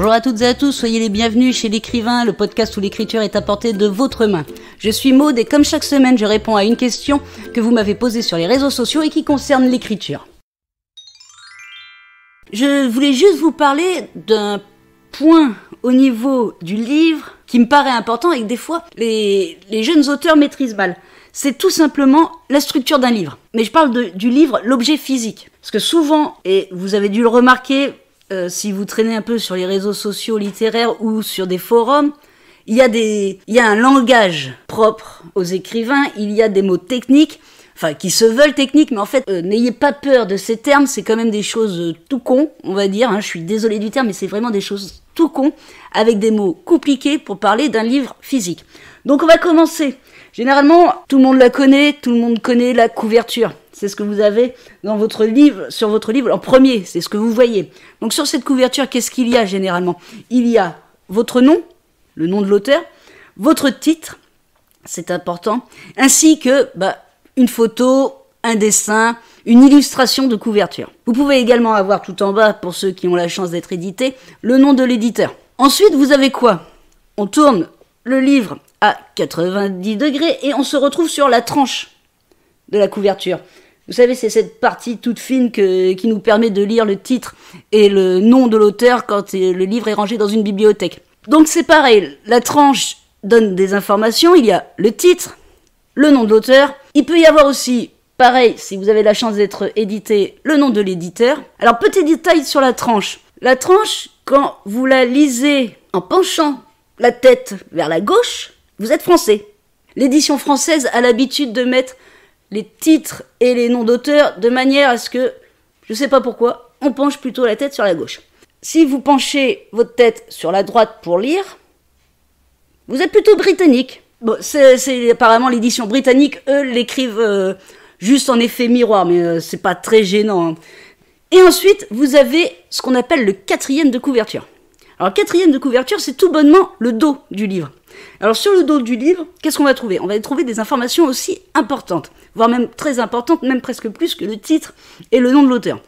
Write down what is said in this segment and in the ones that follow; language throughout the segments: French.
Bonjour à toutes et à tous, soyez les bienvenus chez l'écrivain, le podcast où l'écriture est à portée de votre main. Je suis Maude et comme chaque semaine, je réponds à une question que vous m'avez posée sur les réseaux sociaux et qui concerne l'écriture. Je voulais juste vous parler d'un point au niveau du livre qui me paraît important et que des fois les jeunes auteurs maîtrisent mal. C'est tout simplement la structure d'un livre. Mais je parle du livre, l'objet physique. Parce que souvent, et vous avez dû le remarquer, si vous traînez un peu sur les réseaux sociaux littéraires ou sur des forums, il y a un langage propre aux écrivains, il y a des mots techniques, enfin qui se veulent techniques, mais en fait, n'ayez pas peur de ces termes, c'est quand même des choses tout cons, on va dire, je suis désolée du terme, mais c'est vraiment des choses tout cons, avec des mots compliqués pour parler d'un livre physique. Donc on va commencer. Généralement, tout le monde la connaît, tout le monde connaît la couverture. C'est ce que vous avez dans votre livre, sur votre livre en premier, c'est ce que vous voyez. Donc sur cette couverture, qu'est-ce qu'il y a généralement ? Il y a votre nom, le nom de l'auteur, votre titre, c'est important, ainsi que une photo, un dessin, une illustration de couverture. Vous pouvez également avoir tout en bas, pour ceux qui ont la chance d'être édités, le nom de l'éditeur. Ensuite, vous avez quoi ? On tourne le livre à 90 degrés et on se retrouve sur la tranche de la couverture. Vous savez, c'est cette partie toute fine qui nous permet de lire le titre et le nom de l'auteur quand le livre est rangé dans une bibliothèque. Donc c'est pareil, la tranche donne des informations, il y a le titre, le nom de l'auteur. Il peut y avoir aussi, pareil, si vous avez la chance d'être édité, le nom de l'éditeur. Alors petit détail sur la tranche. La tranche, quand vous la lisez en penchant la tête vers la gauche, vous êtes français. L'édition française a l'habitude de mettre les titres et les noms d'auteurs de manière à ce que, je sais pas pourquoi, on penche plutôt la tête sur la gauche. Si vous penchez votre tête sur la droite pour lire, vous êtes plutôt britannique. Bon, c'est apparemment l'édition britannique, eux l'écrivent juste en effet miroir, mais c'est pas très gênant. Et ensuite, vous avez ce qu'on appelle le quatrième de couverture. Alors, quatrième de couverture, c'est tout bonnement le dos du livre. Alors, sur le dos du livre, qu'est-ce qu'on va trouver ? On va trouver des informations aussi importantes, voire même très importantes, même presque plus que le titre et le nom de l'auteur,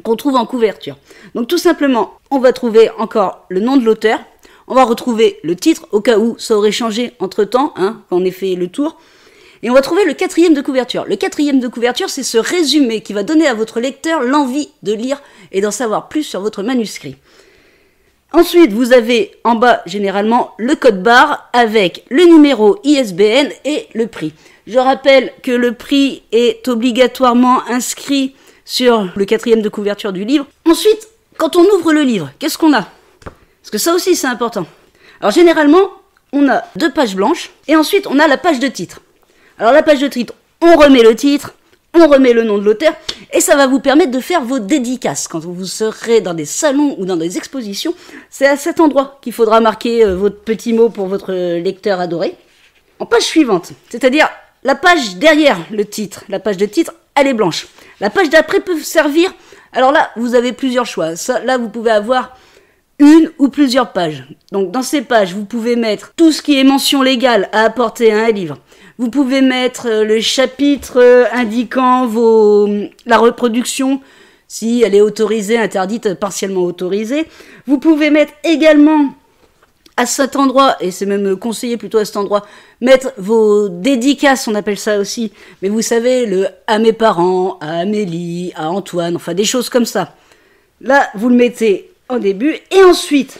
qu'on trouve en couverture. Donc, tout simplement, on va trouver encore le nom de l'auteur, on va retrouver le titre, au cas où ça aurait changé entre-temps, quand on ait fait le tour, et on va trouver le quatrième de couverture. Le quatrième de couverture, c'est ce résumé qui va donner à votre lecteur l'envie de lire et d'en savoir plus sur votre manuscrit. Ensuite, vous avez en bas, généralement, le code barre avec le numéro ISBN et le prix. Je rappelle que le prix est obligatoirement inscrit sur le quatrième de couverture du livre. Ensuite, quand on ouvre le livre, qu'est-ce qu'on a ? Parce que ça aussi, c'est important. Alors, généralement, on a 2 pages blanches et ensuite, on a la page de titre. Alors, la page de titre, on remet le titre, on remet le nom de l'auteur et ça va vous permettre de faire vos dédicaces. Quand vous serez dans des salons ou dans des expositions, c'est à cet endroit qu'il faudra marquer votre petit mot pour votre lecteur adoré. En page suivante, c'est-à-dire la page derrière le titre, la page de titre, elle est blanche. La page d'après peut servir, alors là, vous avez plusieurs choix. Là, vous pouvez avoir une ou plusieurs pages. Donc dans ces pages, vous pouvez mettre tout ce qui est mention légale à apporter à un livre. Vous pouvez mettre le chapitre indiquant la reproduction, si elle est autorisée, interdite, partiellement autorisée. Vous pouvez mettre également à cet endroit, et c'est même conseillé plutôt à cet endroit, mettre vos dédicaces, on appelle ça aussi. Mais vous savez, le à mes parents, à Amélie, à Antoine, enfin des choses comme ça. Là, vous le mettez en début, et ensuite,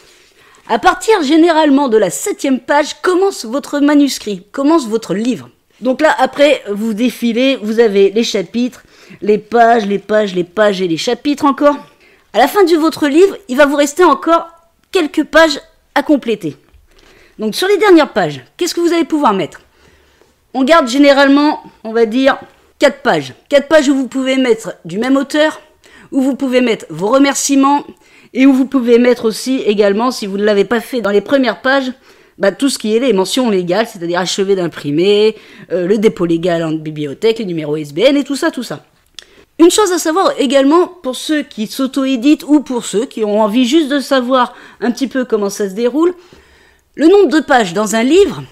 à partir généralement de la 7e page, commence votre manuscrit, commence votre livre. Donc là, après, vous défilez, vous avez les chapitres, les pages et les chapitres encore. À la fin de votre livre, il va vous rester encore quelques pages à compléter. Donc sur les dernières pages, qu'est-ce que vous allez pouvoir mettre ? On garde généralement, on va dire, 4 pages. 4 pages où vous pouvez mettre du même auteur, où vous pouvez mettre vos remerciements, et où vous pouvez mettre aussi également, si vous ne l'avez pas fait dans les premières pages, tout ce qui est les mentions légales, c'est-à-dire achevé d'imprimer, le dépôt légal en bibliothèque, les numéros ISBN et tout ça. Une chose à savoir également pour ceux qui s'auto-éditent ou pour ceux qui ont envie juste de savoir un petit peu comment ça se déroule, le nombre de pages dans un livre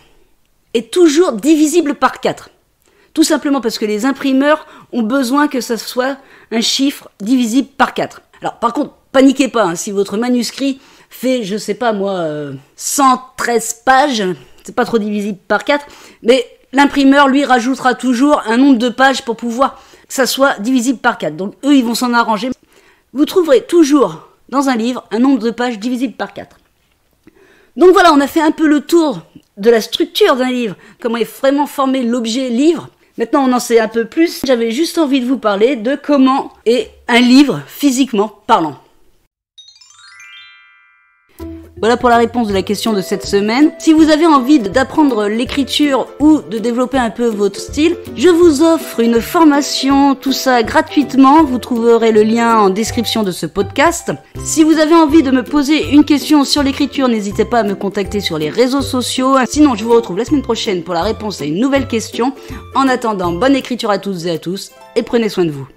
est toujours divisible par 4. Tout simplement parce que les imprimeurs ont besoin que ça soit un chiffre divisible par 4. Alors par contre, paniquez pas, si votre manuscrit fait, je sais pas moi, 113 pages, c'est pas trop divisible par 4, mais l'imprimeur, lui, rajoutera toujours un nombre de pages pour pouvoir que ça soit divisible par 4. Donc eux, ils vont s'en arranger. Vous trouverez toujours dans un livre un nombre de pages divisible par 4. Donc voilà, on a fait un peu le tour de la structure d'un livre, comment est vraiment formé l'objet livre. Maintenant, on en sait un peu plus. J'avais juste envie de vous parler de comment est un livre physiquement parlant. Voilà pour la réponse de la question de cette semaine. Si vous avez envie d'apprendre l'écriture ou de développer un peu votre style, je vous offre une formation, tout ça gratuitement. Vous trouverez le lien en description de ce podcast. Si vous avez envie de me poser une question sur l'écriture, n'hésitez pas à me contacter sur les réseaux sociaux. Sinon, je vous retrouve la semaine prochaine pour la réponse à une nouvelle question. En attendant, bonne écriture à toutes et à tous et prenez soin de vous.